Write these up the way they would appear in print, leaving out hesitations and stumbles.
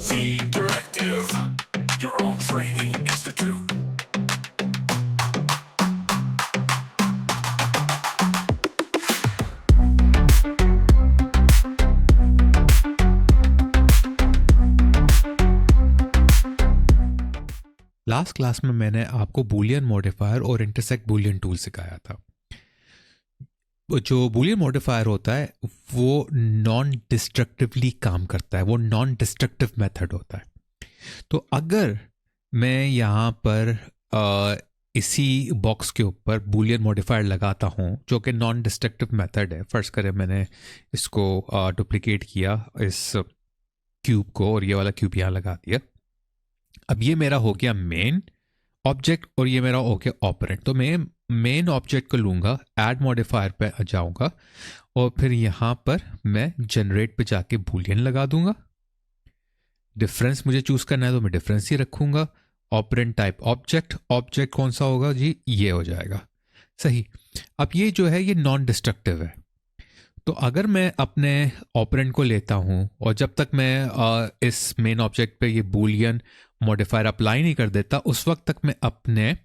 The Directive, your own training institute. Last class में मैंने आपको बूलियन मॉडिफायर और इंटरसेक्ट बूलियन टूल सिखाया था। जो बूलियन मॉडिफायर होता है वो नॉन डिस्ट्रक्टिवली काम करता है, वो नॉन डिस्ट्रक्टिव मेथड होता है। तो अगर मैं यहाँ पर इसी बॉक्स के ऊपर बूलियन मॉडिफायर लगाता हूँ जो कि नॉन डिस्ट्रक्टिव मेथड है, फर्ज करें मैंने इसको डुप्लीकेट किया इस क्यूब को और ये वाला क्यूब यहाँ लगा दिया। अब ये मेरा हो गया मेन ऑब्जेक्ट और ये मेरा हो गया ऑपरेंट। तो मैं मेन ऑब्जेक्ट को लूँगा, ऐड मॉडिफायर पे जाऊँगा और फिर यहाँ पर मैं जनरेट पे जाके बूलियन लगा दूंगा। डिफरेंस मुझे चूज करना है तो मैं डिफरेंस ही रखूँगा। ऑपरेंट टाइप ऑब्जेक्ट, ऑब्जेक्ट कौन सा होगा जी, ये हो जाएगा सही। अब ये जो है ये नॉन डिस्ट्रक्टिव है। तो अगर मैं अपने ऑपरेंट को लेता हूँ और जब तक मैं इस मेन ऑब्जेक्ट पे ये बूलियन मॉडिफायर अप्लाई नहीं कर देता उस वक्त तक मैं अपने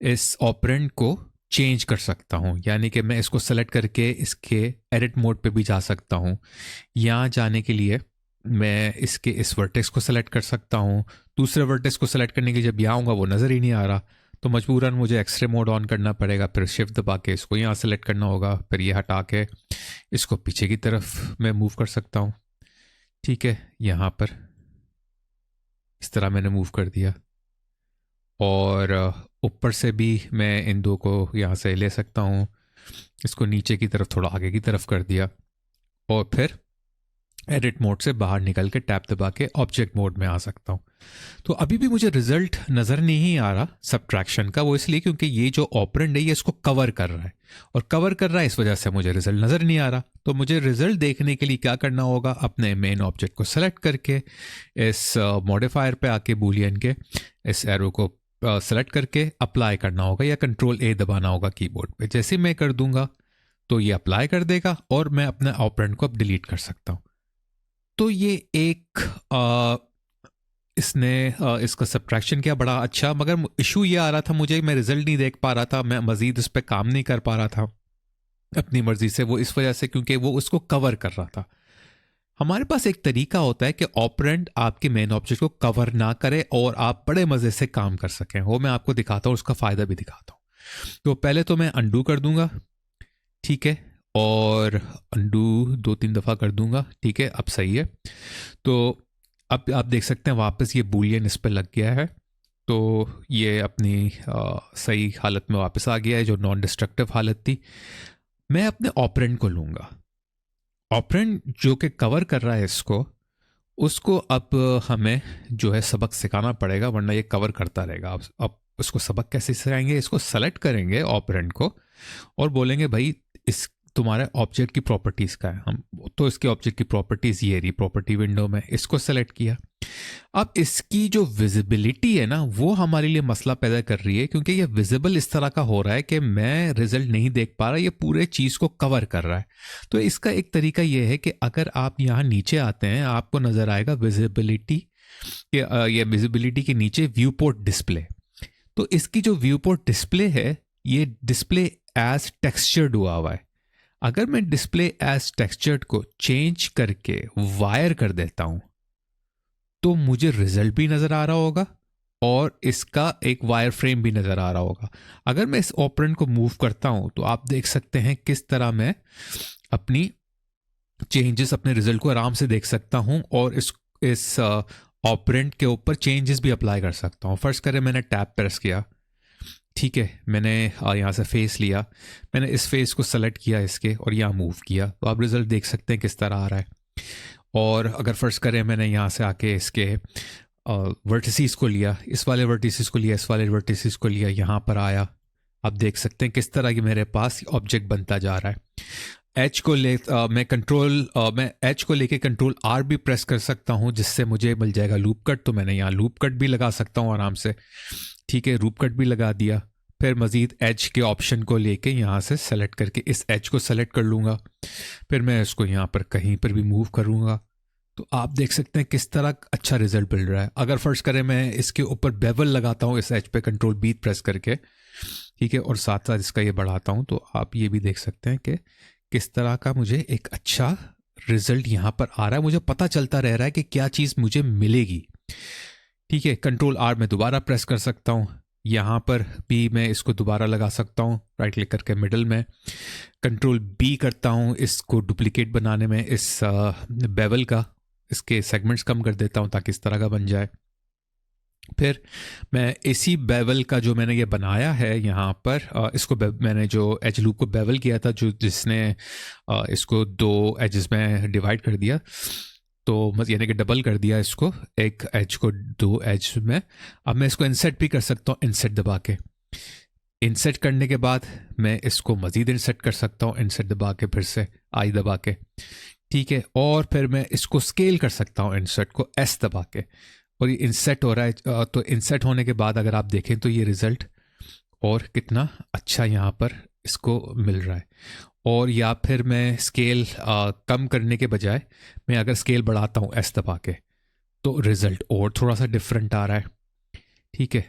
इस ऑपरेंट को चेंज कर सकता हूँ। यानी कि मैं इसको सेलेक्ट करके इसके एडिट मोड पे भी जा सकता हूँ। यहाँ जाने के लिए मैं इसके इस वर्टेक्स को सेलेक्ट कर सकता हूँ। दूसरे वर्टेक्स को सेलेक्ट करने के लिए जब यहाँ आऊँगा वो नज़र ही नहीं आ रहा तो मजबूरन मुझे एक्सरे मोड ऑन करना पड़ेगा, फिर शिफ्ट दबा के इसको यहाँ सेलेक्ट करना होगा, फिर ये हटा के इसको पीछे की तरफ मैं मूव कर सकता हूँ। ठीक है, यहाँ पर इस तरह मैंने मूव कर दिया और ऊपर से भी मैं इन दो को यहाँ से ले सकता हूँ। इसको नीचे की तरफ थोड़ा आगे की तरफ कर दिया और फिर एडिट मोड से बाहर निकल के टैप दबा के ऑब्जेक्ट मोड में आ सकता हूँ। तो अभी भी मुझे रिजल्ट नज़र नहीं आ रहा सब्ट्रैक्शन का, वो इसलिए क्योंकि ये जो ऑपरेंड है ये इसको कवर कर रहा है और कवर कर रहा है इस वजह से मुझे रिजल्ट नज़र नहीं आ रहा। तो मुझे रिजल्ट देखने के लिए क्या करना होगा, अपने मेन ऑब्जेक्ट को सेलेक्ट करके इस मॉडिफायर पे आके बूलियन के इस एरो को सेलेक्ट करके अप्लाई करना होगा या कंट्रोल ए दबाना होगा कीबोर्ड पे। जैसे मैं कर दूंगा तो ये अप्लाई कर देगा और मैं अपने ऑपरेंड को अब डिलीट कर सकता हूँ। तो ये एक इसने इसका सब्ट्रैक्शन किया बड़ा अच्छा, मगर इशू ये आ रहा था मुझे, मैं रिजल्ट नहीं देख पा रहा था, मैं मजीद इस पर काम नहीं कर पा रहा था अपनी मर्जी से। वो इस वजह से क्योंकि वो उसको कवर कर रहा था। हमारे पास एक तरीका होता है कि ऑपरेंड आपके मेन ऑब्जेक्ट को कवर ना करे और आप बड़े मज़े से काम कर सकें। वो मैं आपको दिखाता हूँ, उसका फ़ायदा भी दिखाता हूँ। तो पहले तो मैं अंडू कर दूंगा, ठीक है, और अंडू 2-3 दफ़ा कर दूंगा, ठीक है, अब सही है। तो अब आप देख सकते हैं वापस ये बूलियन इस पर लग गया है। तो ये अपनी सही हालत में वापस आ गया है जो नॉन डिस्ट्रक्टिव हालत थी। मैं अपने ऑपरेंड को लूँगा, ऑपरेंड जो कि कवर कर रहा है इसको, उसको अब हमें जो है सबक सिखाना पड़ेगा वरना ये कवर करता रहेगा। अब उसको सबक कैसे सिखाएंगे, इसको सेलेक्ट करेंगे ऑपरेंड को और बोलेंगे भाई इस तुम्हारे ऑब्जेक्ट की प्रॉपर्टीज़ का है। हम तो इसके ऑब्जेक्ट की प्रॉपर्टीज़ ये रही प्रॉपर्टी विंडो में, इसको सेलेक्ट किया। अब इसकी जो विजिबिलिटी है ना वो हमारे लिए मसला पैदा कर रही है क्योंकि ये विजिबल इस तरह का हो रहा है कि मैं रिजल्ट नहीं देख पा रहा, ये पूरे चीज़ को कवर कर रहा है। तो इसका एक तरीका ये है कि अगर आप यहाँ नीचे आते हैं आपको नज़र आएगा विजिबिलिटी के, ये विजिबिलिटी के नीचे व्यू पोर्ट डिस्प्ले। तो इसकी जो व्यू पोर्ट डिस्प्ले है ये डिस्प्ले एज टेक्सचर्ड हुआ हुआ है। अगर मैं डिस्प्ले एज टेक्सचर्ड को चेंज करके वायर कर देता हूं तो मुझे रिजल्ट भी नजर आ रहा होगा और इसका एक वायर फ्रेम भी नजर आ रहा होगा। अगर मैं इस ऑपरेंड को मूव करता हूं तो आप देख सकते हैं किस तरह मैं अपनी चेंजेस, अपने रिजल्ट को आराम से देख सकता हूं और इस ऑपरेंड के ऊपर चेंजेस भी अप्लाई कर सकता हूं। फर्स्ट करें मैंने टैप प्रेस किया, ठीक है, मैंने यहाँ से फेस लिया, मैंने इस फेस को सेलेक्ट किया इसके और यहाँ मूव किया तो आप रिजल्ट देख सकते हैं किस तरह आ रहा है। और अगर फर्स्ट करें मैंने यहाँ से आके इसके वर्टिसेस को लिया, इस वाले वर्टिसेस को लिया, इस वाले वर्टिसेस को लिया, यहाँ पर आया, आप देख सकते हैं किस तरह की मेरे पास ऑब्जेक्ट बनता जा रहा है। एच को मैं एच को लेके कंट्रोल आर भी प्रेस कर सकता हूँ जिससे मुझे मिल जाएगा लूप कट। तो मैंने यहाँ लूप कट भी लगा सकता हूँ आराम से, ठीक है, लूप कट भी लगा दिया। फिर मज़ीद एज के ऑप्शन को लेके यहाँ से सेलेक्ट करके इस एज को सेलेक्ट कर लूँगा, फिर मैं इसको यहाँ पर कहीं पर भी मूव करूँगा तो आप देख सकते हैं किस तरह अच्छा रिजल्ट मिल रहा है। अगर फर्स्ट करें मैं इसके ऊपर बेवल लगाता हूँ इस एज पे कंट्रोल बी प्रेस करके, ठीक है, और साथ साथ इसका ये बढ़ाता हूँ, तो आप ये भी देख सकते हैं कि किस तरह का मुझे एक अच्छा रिजल्ट यहाँ पर आ रहा है। मुझे पता चलता रह रहा है कि क्या चीज़ मुझे मिलेगी, ठीक है। कंट्रोल आर में दोबारा प्रेस कर सकता हूँ, यहाँ पर भी मैं इसको दोबारा लगा सकता हूँ राइट क्लिक करके मिडल में। कंट्रोल बी करता हूँ इसको डुप्लीकेट बनाने में, इस बेवल का, इसके सेगमेंट्स कम कर देता हूँ ताकि इस तरह का बन जाए। फिर मैं इसी बेवल का जो मैंने ये बनाया है यहाँ पर, इसको मैंने जो एज लूप को बेवल किया था, जो जिसने इसको 2 एजेस में डिवाइड कर दिया, तो यानी कि डबल कर दिया इसको, एक एज को 2 एज में। अब मैं इसको इंसर्ट भी कर सकता हूँ इंसर्ट दबा के। इंसर्ट करने के बाद मैं इसको मज़ीद इंसर्ट कर सकता हूँ इंसर्ट दबा के, फिर से आई दबा के, ठीक है। और फिर मैं इसको स्केल कर सकता हूँ इंसर्ट को एस दबा के, और ये इंसर्ट हो रहा है। तो इंसर्ट होने के बाद अगर आप देखें तो ये रिज़ल्ट और कितना अच्छा यहाँ पर इसको मिल रहा है। और या फिर मैं स्केल कम करने के बजाय मैं अगर स्केल बढ़ाता हूँ एस दबा के, तो रिज़ल्ट और थोड़ा सा डिफरेंट आ रहा है, ठीक है।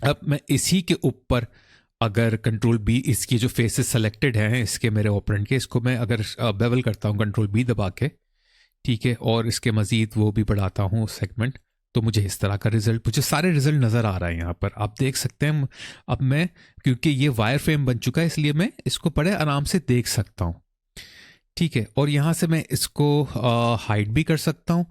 अब मैं इसी के ऊपर अगर कंट्रोल बी, इसकी जो फेसेस सेलेक्टेड हैं इसके मेरे ऑपरेंट के, इसको मैं अगर बेवल करता हूँ कंट्रोल बी दबा के, ठीक है, और इसके मज़ीद वो भी बढ़ाता हूँ सेगमेंट, तो मुझे इस तरह का रिजल्ट, मुझे सारे रिजल्ट नज़र आ रहा है यहाँ पर, आप देख सकते हैं। अब मैं, क्योंकि ये वायर फ्रेम बन चुका है, इसलिए मैं इसको बड़े आराम से देख सकता हूँ, ठीक है। और यहाँ से मैं इसको हाइड भी कर सकता हूँ,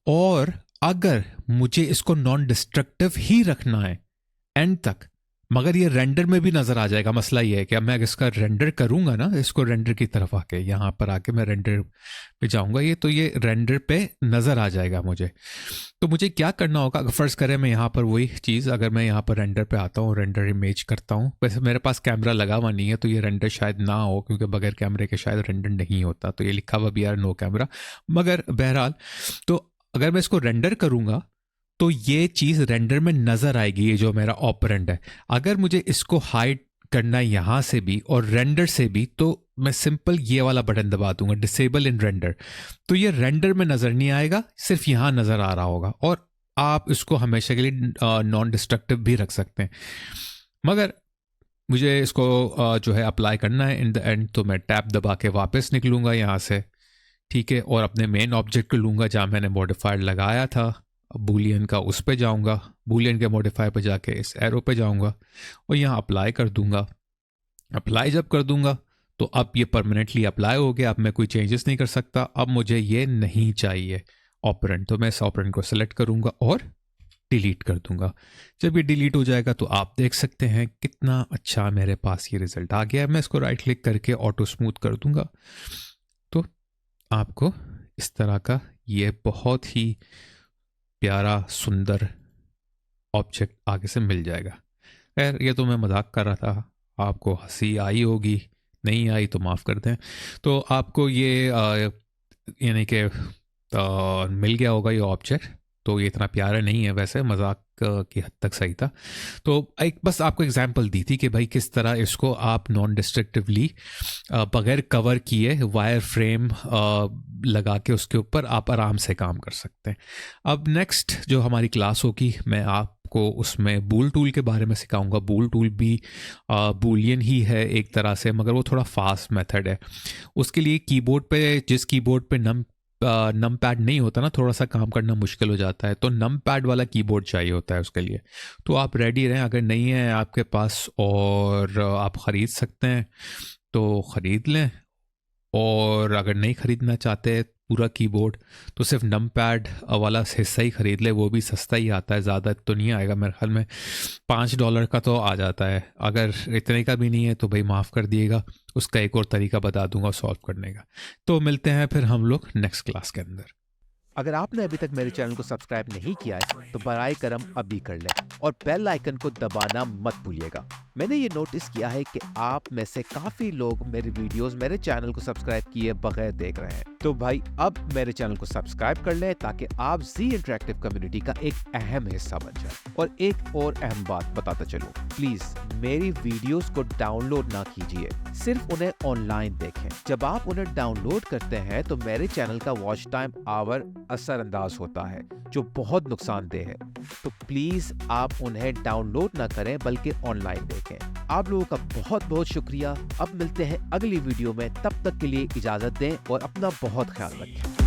और अगर मुझे इसको नॉन डिस्ट्रक्टिव ही रखना है एंड तक, मगर ये रेंडर में भी नज़र आ जाएगा। मसला ये है कि अब मैं इसका रेंडर करूँगा ना, इसको रेंडर की तरफ आके, यहाँ पर आके मैं रेंडर पे जाऊँगा, ये तो ये रेंडर पे नज़र आ जाएगा मुझे। तो मुझे क्या करना होगा, अगर फर्स्ट करें मैं यहाँ पर वही चीज़, अगर मैं यहाँ पर रेंडर पे आता हूँ, रेंडर इमेज करता हूँ, वैसे मेरे पास कैमरा लगा हुआ नहीं है तो ये रेंडर शायद ना हो, क्योंकि बगैर कैमरे के शायद रेंडर नहीं होता, तो ये लिखा हुआ भी यार नो कैमरा, मगर बहरहाल, तो अगर मैं इसको रेंडर करूँगा तो ये चीज़ रेंडर में नज़र आएगी, ये जो मेरा ऑपरेंड है। अगर मुझे इसको हाइड करना है यहाँ से भी और रेंडर से भी, तो मैं सिंपल ये वाला बटन दबा दूंगा, डिसेबल इन रेंडर, तो ये रेंडर में नज़र नहीं आएगा, सिर्फ यहाँ नज़र आ रहा होगा। और आप इसको हमेशा के लिए नॉन डिस्ट्रक्टिव भी रख सकते हैं, मगर मुझे इसको जो है अप्लाई करना है इन द एंड, तो मैं टैब दबा के वापस निकलूँगा यहाँ से, ठीक है, और अपने मेन ऑब्जेक्ट को लूँगा जहाँ मैंने मॉडिफायर लगाया था बूलियन का, उस पे जाऊंगा, बूलियन के मॉडिफायर पे जाके इस एरो पे जाऊंगा और यहाँ अप्लाई कर दूंगा। अप्लाई जब कर दूंगा तो अब ये परमानेंटली अप्लाई हो गया, अब मैं कोई चेंजेस नहीं कर सकता। अब मुझे ये नहीं चाहिए ऑपरेंट, तो मैं इस ऑपरेंट को सेलेक्ट करूंगा और डिलीट कर दूंगा। जब ये डिलीट हो जाएगा तो आप देख सकते हैं कितना अच्छा मेरे पास ये रिजल्ट आ गया है। मैं इसको राइट क्लिक करके ऑटो स्मूथ कर दूंगा, तो आपको इस तरह का ये बहुत ही प्यारा सुंदर ऑब्जेक्ट आगे से मिल जाएगा। खैर ये तो मैं मजाक कर रहा था, आपको हंसी आई होगी, नहीं आई तो माफ़ कर दें। तो आपको ये यानी कि मिल गया होगा ये ऑब्जेक्ट, तो ये इतना प्यारा नहीं है, वैसे मजाक की हद तक सही था। तो एक बस आपको एग्जांपल दी थी कि भाई किस तरह इसको आप नॉन डिस्ट्रक्टिवली बगैर कवर किए वायर फ्रेम लगा के उसके ऊपर आप आराम से काम कर सकते हैं। अब नेक्स्ट जो हमारी क्लास होगी, मैं आपको उसमें बूल टूल के बारे में सिखाऊंगा। बूल टूल भी बूलियन ही है एक तरह से, मगर वो थोड़ा फास्ट मेथड है। उसके लिए कीबोर्ड पे, जिस कीबोर्ड पे नम पैड नहीं होता ना, थोड़ा सा काम करना मुश्किल हो जाता है, तो नम पैड वाला कीबोर्ड चाहिए होता है उसके लिए। तो आप रेडी रहें, अगर नहीं है आपके पास और आप ख़रीद सकते हैं तो ख़रीद लें, और अगर नहीं ख़रीदना चाहते पूरा कीबोर्ड तो सिर्फ नम पैड वाला हिस्सा ही ख़रीद ले, वो भी सस्ता ही आता है, ज़्यादा तो नहीं आएगा मेरे ख्याल में, $5 का तो आ जाता है। अगर इतने का भी नहीं है तो भाई माफ़ कर दिएगा, उसका एक और तरीका बता दूंगा सॉल्व करने का। तो मिलते हैं फिर हम लोग नेक्स्ट क्लास के अंदर। अगर आपने अभी तक मेरे चैनल को सब्सक्राइब नहीं किया है तो बराए करम अभी कर लें और बेल आइकन को दबाना मत भूलिएगा। मैंने ये नोटिस किया है कि आप में से काफी लोग मेरे वीडियोस मेरे चैनल को सब्सक्राइब किए बगैर देख रहे हैं, तो भाई अब मेरे चैनल को सब्सक्राइब कर लें ताकि आप जी इंटरेक्टिव कम्युनिटी का एक अहम हिस्सा बन जाए। और एक और अहम बात बताता चलूं, प्लीज मेरी वीडियोस को डाउनलोड ना कीजिए, सिर्फ उन्हें ऑनलाइन देखें। जब आप उन्हें डाउनलोड करते हैं तो मेरे चैनल का वॉच टाइम आवर असरअंदाज होता है, जो बहुत नुकसानदेह है। तो प्लीज़ आप उन्हें डाउनलोड ना करें बल्कि ऑनलाइन देखें। आप लोगों का बहुत बहुत शुक्रिया। अब मिलते हैं अगली वीडियो में, तब तक के लिए इजाज़त दें और अपना बहुत ख्याल रखें।